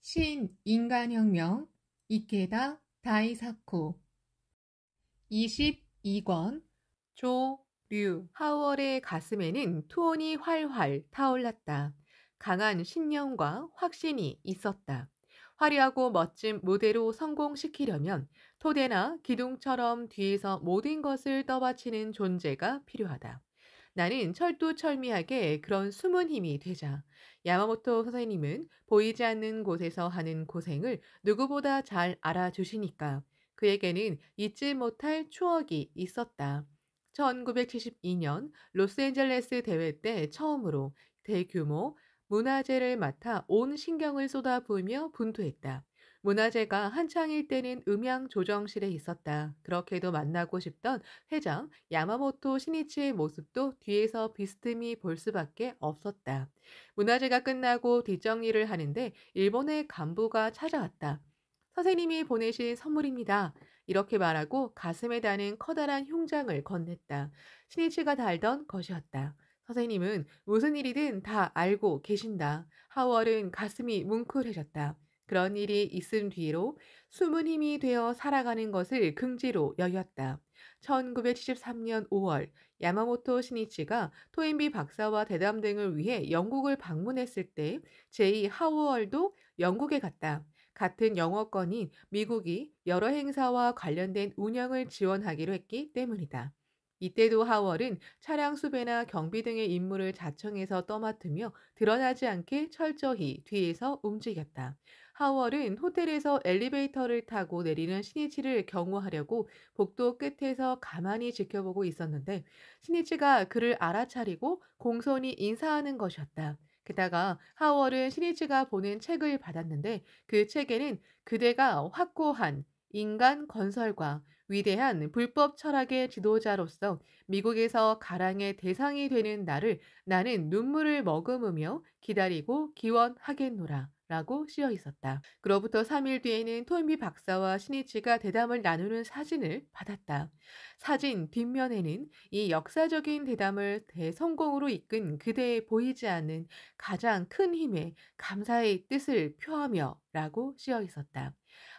신인간혁명 이케다 다이사쿠 22권 조류 하월의 가슴에는 투혼이 활활 타올랐다. 강한 신념과 확신이 있었다. 화려하고 멋진 무대로 성공시키려면 토대나 기둥처럼 뒤에서 모든 것을 떠받치는 존재가 필요하다. 나는 철두철미하게 그런 숨은 힘이 되자 야마모토 선생님은 보이지 않는 곳에서 하는 고생을 누구보다 잘 알아주시니까 그에게는 잊지 못할 추억이 있었다. 1972년 로스앤젤레스 대회 때 처음으로 대규모 문화제를 맡아 온 신경을 쏟아부으며 분투했다. 문화제가 한창일 때는 음향 조정실에 있었다. 그렇게도 만나고 싶던 회장 야마모토 시니치의 모습도 뒤에서 비스듬히 볼 수밖에 없었다. 문화제가 끝나고 뒷정리를 하는데 일본의 간부가 찾아왔다. 선생님이 보내신 선물입니다. 이렇게 말하고 가슴에 다는 커다란 흉장을 건넸다. 시니치가 달던 것이었다. 선생님은 무슨 일이든 다 알고 계신다. 하월은 가슴이 뭉클해졌다. 그런 일이 있은 뒤로 숨은 힘이 되어 살아가는 것을 긍지로 여겼다. 1973년 5월 야마모토 시니치가 토인비 박사와 대담 등을 위해 영국을 방문했을 때 제2 하우얼도 영국에 갔다. 같은 영어권인 미국이 여러 행사와 관련된 운영을 지원하기로 했기 때문이다. 이때도 하월은 차량 수배나 경비 등의 임무를 자청해서 떠맡으며 드러나지 않게 철저히 뒤에서 움직였다. 하월은 호텔에서 엘리베이터를 타고 내리는 시니치를 경호하려고 복도 끝에서 가만히 지켜보고 있었는데 시니치가 그를 알아차리고 공손히 인사하는 것이었다. 게다가 하월은 시니치가 보낸 책을 받았는데 그 책에는 그대가 확고한 인간 건설과 위대한 불법 철학의 지도자로서 미국에서 가랑의 대상이 되는 날을 나는 눈물을 머금으며 기다리고 기원하겠노라. 라고 쓰여 있었다. 그로부터 3일 뒤에는 토인비 박사와 시니치가 대담을 나누는 사진을 받았다. 사진 뒷면에는 이 역사적인 대담을 대성공으로 이끈 그대의 보이지 않는 가장 큰 힘에 감사의 뜻을 표하며 라고 쓰여 있었다.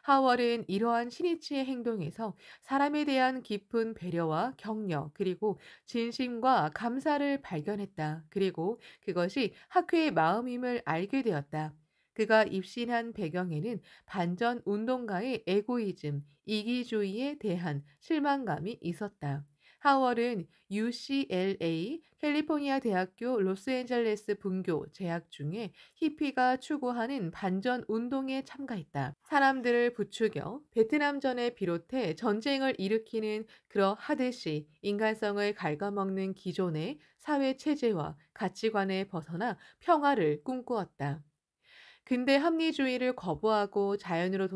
하월은 이러한 시니치의 행동에서 사람에 대한 깊은 배려와 격려 그리고 진심과 감사를 발견했다. 그리고 그것이 학회의 마음임을 알게 되었다. 그가 입신한 배경에는 반전 운동가의 에고이즘, 이기주의에 대한 실망감이 있었다. 하월은 UCLA 캘리포니아 대학교 로스앤젤레스 분교 재학 중에 히피가 추구하는 반전 운동에 참가했다. 사람들을 부추겨 베트남전에 비롯해 전쟁을 일으키는 그러하듯이 인간성을 갉아먹는 기존의 사회 체제와 가치관에 벗어나 평화를 꿈꾸었다. 근대 합리주의를 거부하고 자연으로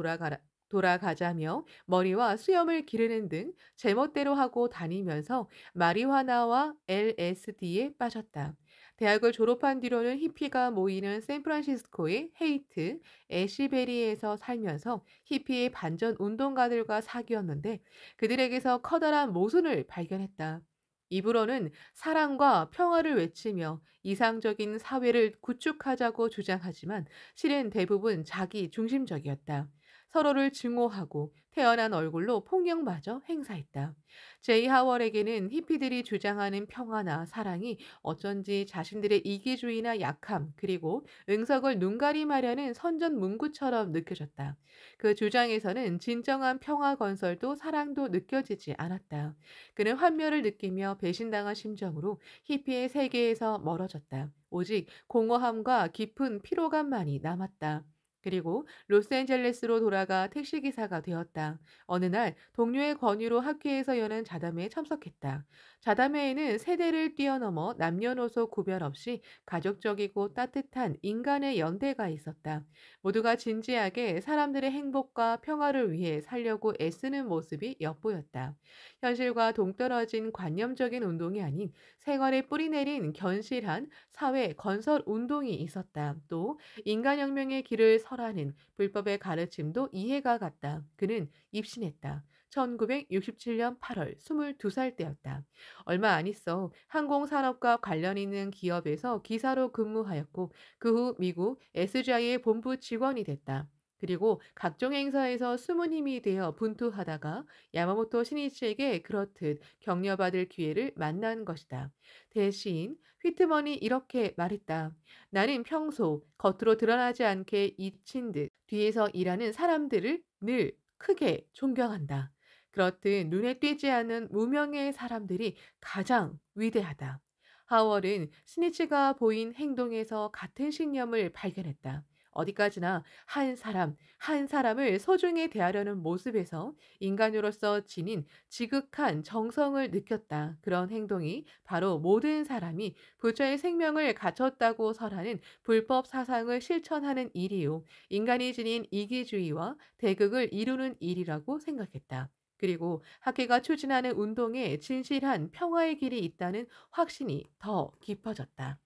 돌아가자며 머리와 수염을 기르는 등 제멋대로 하고 다니면서 마리화나와 LSD에 빠졌다. 대학을 졸업한 뒤로는 히피가 모이는 샌프란시스코의 헤이트, 애쉬베리에서 살면서 히피의 반전 운동가들과 사귀었는데 그들에게서 커다란 모순을 발견했다. 입으로는 사랑과 평화를 외치며 이상적인 사회를 구축하자고 주장하지만 실은 대부분 자기 중심적이었다. 서로를 증오하고 태어난 얼굴로 폭력마저 행사했다. 제이 하월에게는 히피들이 주장하는 평화나 사랑이 어쩐지 자신들의 이기주의나 약함 그리고 응석을 눈가림하려는 선전문구처럼 느껴졌다. 그 주장에서는 진정한 평화 건설도 사랑도 느껴지지 않았다. 그는 환멸을 느끼며 배신당한 심정으로 히피의 세계에서 멀어졌다. 오직 공허함과 깊은 피로감만이 남았다. 그리고 로스앤젤레스로 돌아가 택시기사가 되었다. 어느 날 동료의 권유로 학회에서 여는 자담회에 참석했다. 자담회에는 세대를 뛰어넘어 남녀노소 구별 없이 가족적이고 따뜻한 인간의 연대가 있었다. 모두가 진지하게 사람들의 행복과 평화를 위해 살려고 애쓰는 모습이 엿보였다. 현실과 동떨어진 관념적인 운동이 아닌 생활에 뿌리내린 견실한 사회 건설 운동이 있었다. 또 인간혁명의 길을 설하는 불법의 가르침도 이해가 갔다. 그는 입신했다. 1967년 8월 22살 때였다. 얼마 안 있어 항공산업과 관련 있는 기업에서 기사로 근무하였고 그 후 미국 SGI의 본부 직원이 됐다. 그리고 각종 행사에서 숨은 힘이 되어 분투하다가 야마모토 신이치에게 그렇듯 격려받을 기회를 만난 것이다. 대신 휘트먼이 이렇게 말했다. 나는 평소 겉으로 드러나지 않게 잊힌 듯 뒤에서 일하는 사람들을 늘 크게 존경한다. 그렇듯 눈에 띄지 않는 무명의 사람들이 가장 위대하다. 하월은 스니치가 보인 행동에서 같은 신념을 발견했다. 어디까지나 한 사람, 한 사람을 소중히 대하려는 모습에서 인간으로서 지닌 지극한 정성을 느꼈다. 그런 행동이 바로 모든 사람이 부처의 생명을 갖췄다고 설하는 불법 사상을 실천하는 일이요. 인간이 지닌 이기주의와 대극을 이루는 일이라고 생각했다. 그리고 학회가 추진하는 운동에 진실한 평화의 길이 있다는 확신이 더 깊어졌다.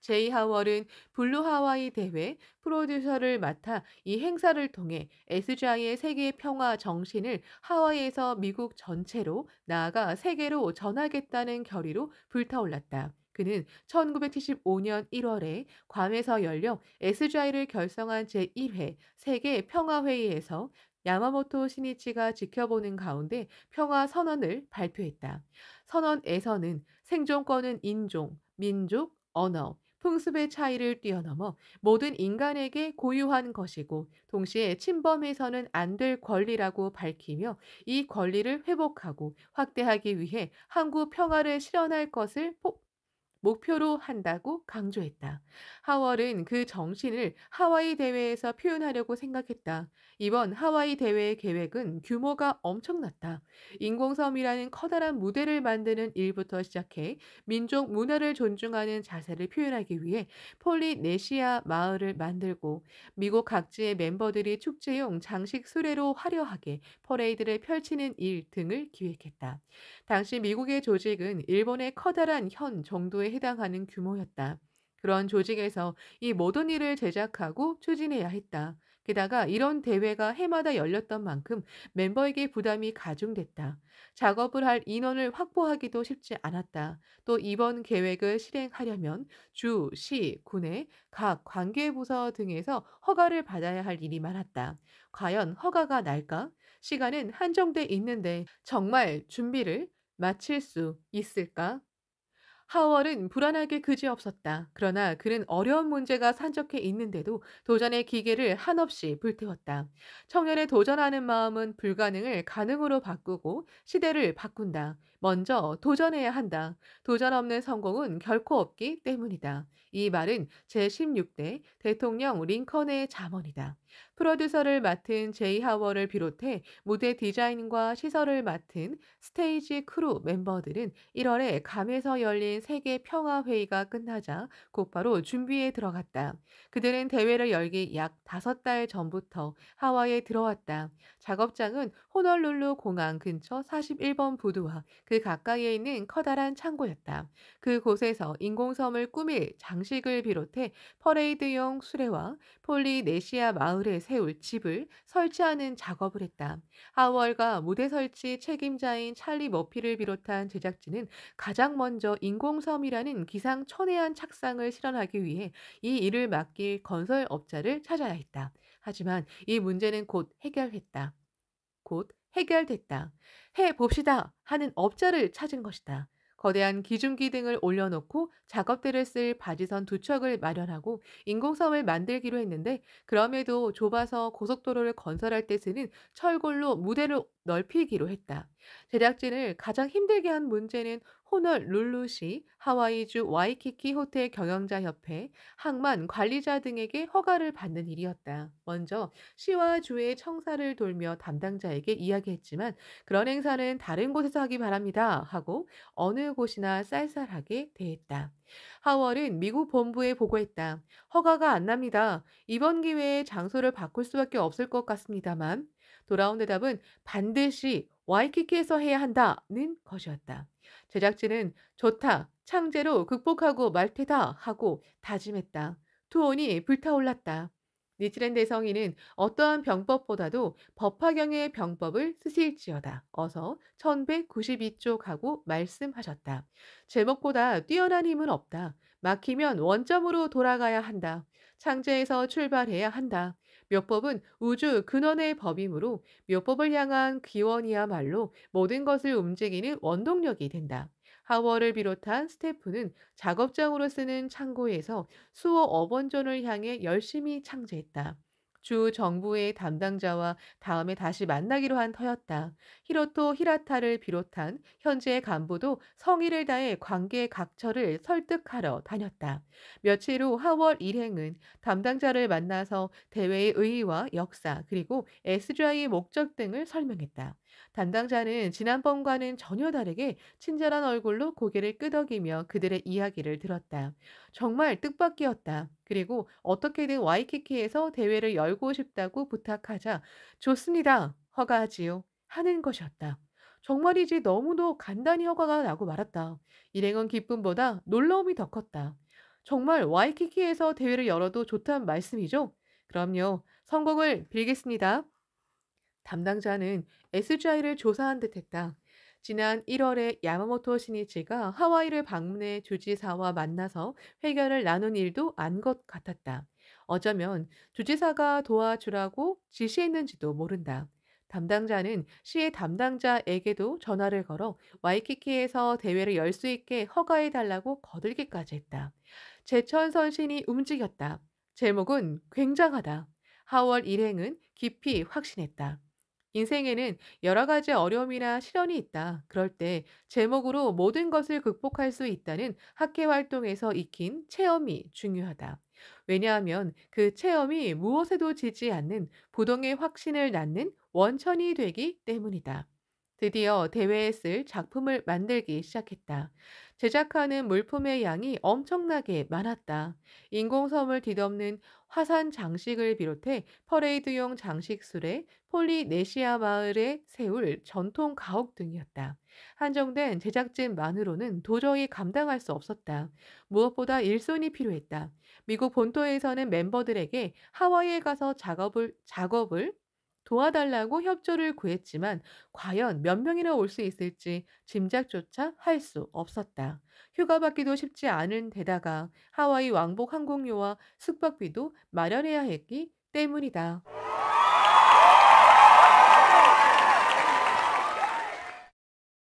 제이 하월은 블루 하와이 대회 프로듀서를 맡아 이 행사를 통해 SGI의 세계 평화 정신을 하와이에서 미국 전체로 나아가 세계로 전하겠다는 결의로 불타올랐다. 그는 1975년 1월에 괌에서 열려 SGI를 결성한 제1회 세계 평화회의에서 야마모토 시니치가 지켜보는 가운데 평화 선언을 발표했다. 선언에서는 생존권은 인종, 민족, 언어, 풍습의 차이를 뛰어넘어 모든 인간에게 고유한 것이고 동시에 침범해서는 안 될 권리라고 밝히며 이 권리를 회복하고 확대하기 위해 항구 평화를 실현할 것을 목표로 한다고 강조했다. 하월은 그 정신을 하와이 대회에서 표현하려고 생각했다. 이번 하와이 대회의 계획은 규모가 엄청났다. 인공섬이라는 커다란 무대를 만드는 일부터 시작해 민족 문화를 존중하는 자세를 표현하기 위해 폴리네시아 마을을 만들고 미국 각지의 멤버들이 축제용 장식 수레로 화려하게 퍼레이드를 펼치는 일 등을 기획했다. 당시 미국의 조직은 일본의 커다란 현 정도에 해당하는 규모였다. 그런 조직에서 이 모든 일을 제작하고 추진해야 했다. 게다가 이런 대회가 해마다 열렸던 만큼 멤버에게 부담이 가중됐다. 작업을 할 인원을 확보하기도 쉽지 않았다. 또 이번 계획을 실행하려면 주, 시, 군의 각 관계부서 등에서 허가를 받아야 할 일이 많았다. 과연 허가가 날까? 시간은 한정돼 있는데 정말 준비를 마칠 수 있을까? 하월은 불안하게 그지없었다. 그러나 그는 어려운 문제가 산적해 있는데도 도전의 기계를 한없이 불태웠다. 청년의 도전하는 마음은 불가능을 가능으로 바꾸고 시대를 바꾼다. 먼저 도전해야 한다. 도전 없는 성공은 결코 없기 때문이다. 이 말은 제16대 대통령 링컨의 잠언이다. 프로듀서를 맡은 제이 하월을 비롯해 무대 디자인과 시설을 맡은 스테이지 크루 멤버들은 1월에 괌에서 열린 세계 평화회의가 끝나자 곧바로 준비에 들어갔다. 그들은 대회를 열기 약 5달 전부터 하와이에 들어왔다. 작업장은 호놀룰루 공항 근처 41번 부두와 그 가까이에 있는 커다란 창고였다. 그곳에서 인공섬을 꾸밀 장식을 비롯해 퍼레이드용 수레와 폴리네시아 마을에 세울 집을 설치하는 작업을 했다. 하월과 무대 설치 책임자인 찰리 머피를 비롯한 제작진은 가장 먼저 인공섬이라는 기상천외한 착상을 실현하기 위해 이 일을 맡길 건설업자를 찾아야 했다. 하지만 이 문제는 곧 해결됐다. 해 봅시다 하는 업자를 찾은 것이다. 거대한 기중기 등을 올려놓고 작업대를 쓸 바지선 2척을 마련하고 인공섬을 만들기로 했는데 그럼에도 좁아서 고속도로를 건설할 때 쓰는 철골로 무대를 넓히기로 했다. 제작진을 가장 힘들게 한 문제는 호놀룰루시, 하와이주 와이키키 호텔 경영자협회, 항만 관리자 등에게 허가를 받는 일이었다. 먼저 시와 주의 청사를 돌며 담당자에게 이야기했지만 그런 행사는 다른 곳에서 하기 바랍니다 하고 어느 곳이나 쌀쌀하게 대했다. 하월은 미국 본부에 보고했다. 허가가 안 납니다. 이번 기회에 장소를 바꿀 수밖에 없을 것 같습니다만 돌아온 대답은 반드시 와이키키에서 해야 한다는 것이었다. 제작진은 좋다, 창제로 극복하고 말 테다 하고 다짐했다. 투혼이 불타올랐다. 니치렌 대성이는 어떠한 병법보다도 법화경의 병법을 쓰실지어다. 어서 1192쪽 하고 말씀하셨다. 제목보다 뛰어난 힘은 없다. 막히면 원점으로 돌아가야 한다. 창제에서 출발해야 한다. 묘법은 우주 근원의 법이므로 묘법을 향한 기원이야말로 모든 것을 움직이는 원동력이 된다. 하워를 비롯한 스태프는 작업장으로 쓰는 창고에서 수호 어번존을 향해 열심히 창제했다. 주 정부의 담당자와 다음에 다시 만나기로 한 터였다. 히로토 히라타를 비롯한 현재 간부도 성의를 다해 관계 각처를 설득하러 다녔다. 며칠 후 하월 일행은 담당자를 만나서 대회의 의의와 역사 그리고 SGI의 목적 등을 설명했다. 담당자는 지난번과는 전혀 다르게 친절한 얼굴로 고개를 끄덕이며 그들의 이야기를 들었다. 정말 뜻밖이었다. 그리고 어떻게든 와이키키에서 대회를 열고 싶다고 부탁하자 좋습니다. 허가하지요. 하는 것이었다. 정말이지 너무도 간단히 허가가 나고 말았다. 일행은 기쁨보다 놀라움이 더 컸다. 정말 와이키키에서 대회를 열어도 좋다는 말씀이죠? 그럼요. 성공을 빌겠습니다. 담당자는 SGI를 조사한 듯했다. 지난 1월에 야마모토 신이치가 하와이를 방문해 주지사와 만나서 회견을 나눈 일도 안 것 같았다. 어쩌면 주지사가 도와주라고 지시했는지도 모른다. 담당자는 시의 담당자에게도 전화를 걸어 와이키키에서 대회를 열 수 있게 허가해달라고 거들기까지 했다. 제천 선신이 움직였다. 제목은 굉장하다. 하월 일행은 깊이 확신했다. 인생에는 여러 가지 어려움이나 시련이 있다. 그럴 때 제목으로 모든 것을 극복할 수 있다는 학회 활동에서 익힌 체험이 중요하다. 왜냐하면 그 체험이 무엇에도 지지 않는 부동의 확신을 낳는 원천이 되기 때문이다. 드디어 대회에 쓸 작품을 만들기 시작했다. 제작하는 물품의 양이 엄청나게 많았다. 인공섬을 뒤덮는 화산 장식을 비롯해 퍼레이드용 장식술에 폴리네시아 마을에 세울 전통 가옥 등이었다. 한정된 제작진만으로는 도저히 감당할 수 없었다. 무엇보다 일손이 필요했다. 미국 본토에서는 멤버들에게 하와이에 가서 작업을 도와달라고 협조를 구했지만 과연 몇 명이나 올 수 있을지 짐작조차 할 수 없었다. 휴가 받기도 쉽지 않은 데다가 하와이 왕복 항공료와 숙박비도 마련해야 했기 때문이다.